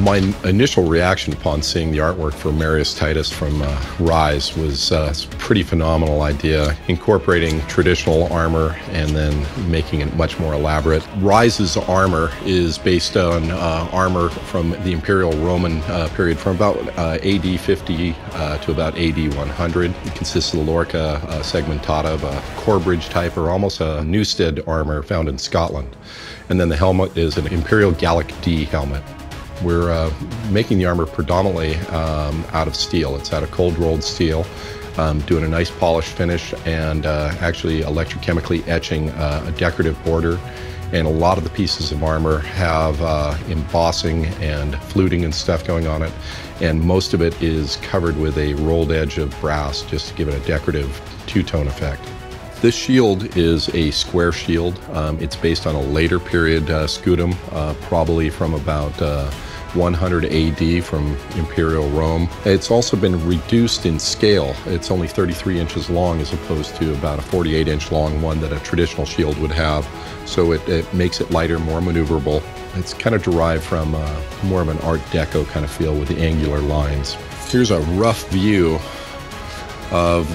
My initial reaction upon seeing the artwork for Marius Titus from Ryse was a pretty phenomenal idea, incorporating traditional armor and then making it much more elaborate. Ryse's armor is based on armor from the Imperial Roman period from about AD 50 to about AD 100. It consists of the lorca segmentata of a Corbridge type or almost a Newstead armor found in Scotland. And then the helmet is an Imperial Gallic D helmet. We're making the armor predominantly out of steel. It's out of cold rolled steel, doing a nice polished finish and actually electrochemically etching a decorative border. And a lot of the pieces of armor have embossing and fluting and stuff going on it. And most of it is covered with a rolled edge of brass just to give it a decorative two-tone effect. This shield is a square shield. It's based on a later period scutum, probably from about 100 AD from Imperial Rome. It's also been reduced in scale. It's only 33 inches long as opposed to about a 48-inch long one that a traditional shield would have. So it makes it lighter, more maneuverable. It's kind of derived from more of an Art Deco kind of feel with the angular lines. Here's a rough view of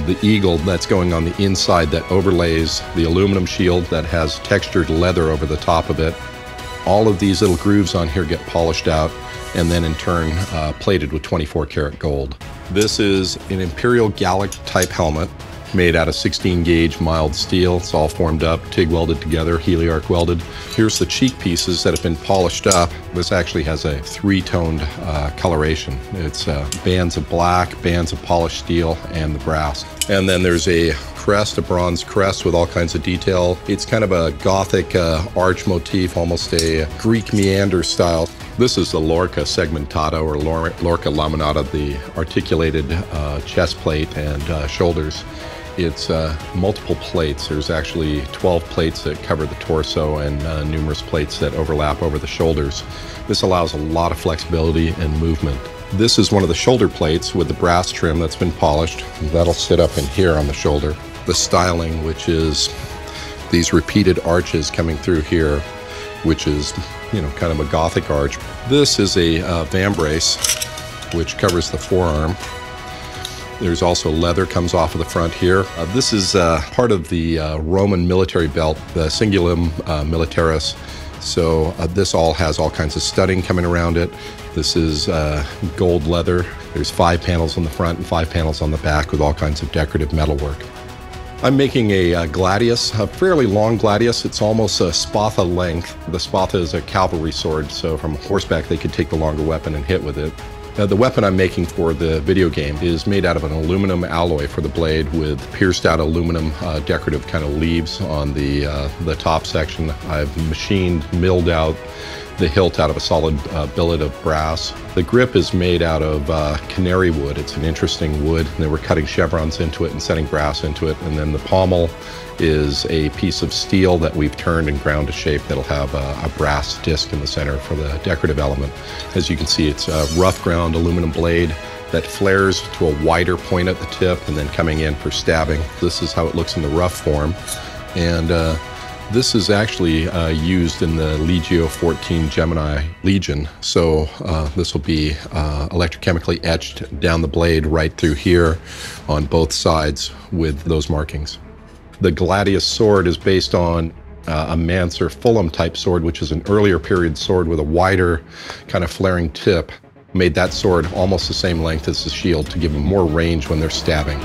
the eagle that's going on the inside that overlays the aluminum shield that has textured leather over the top of it. All of these little grooves on here get polished out and then in turn plated with 24 karat gold. This is an Imperial Gallic type helmet made out of 16 gauge mild steel. It's all formed up, TIG welded together, heliarc welded. Here's the cheek pieces that have been polished up. This actually has a three-toned coloration. It's bands of black, bands of polished steel, and the brass. And then there's a crest, a bronze crest with all kinds of detail. It's kind of a Gothic arch motif, almost a Greek meander style. This is the lorca segmentata or lorca laminata, the articulated chest plate and shoulders. It's multiple plates. There's actually 12 plates that cover the torso and numerous plates that overlap over the shoulders. This allows a lot of flexibility and movement. This is one of the shoulder plates with the brass trim that's been polished. That'll sit up in here on the shoulder. The styling, which is these repeated arches coming through here, which is, you know, kind of a Gothic arch. This is a vambrace, which covers the forearm. There's also leather comes off of the front here. This is part of the Roman military belt, the Cingulum Militaris. So this all has all kinds of studding coming around it. This is gold leather. There's 5 panels on the front and 5 panels on the back with all kinds of decorative metalwork. I'm making a gladius, a fairly long gladius. It's almost a spatha length. The spatha is a cavalry sword, so from horseback they could take the longer weapon and hit with it. The weapon I'm making for the video game is made out of an aluminum alloy for the blade with pierced out aluminum decorative kind of leaves on the top section. I've milled out the hilt out of a solid billet of brass. The grip is made out of canary wood. It's an interesting wood. And then we're cutting chevrons into it and setting brass into it. And then the pommel is a piece of steel that we've turned and ground to shape that'll have a brass disc in the center for the decorative element. As you can see, it's a rough ground aluminum blade that flares to a wider point at the tip and then coming in for stabbing. This is how it looks in the rough form. And this is actually used in the Legio 14 Gemini Legion. So this will be electrochemically etched down the blade right through here on both sides with those markings. The gladius sword is based on a Manser Fulham type sword, which is an earlier period sword with a wider kind of flaring tip. Made that sword almost the same length as the shield to give them more range when they're stabbing.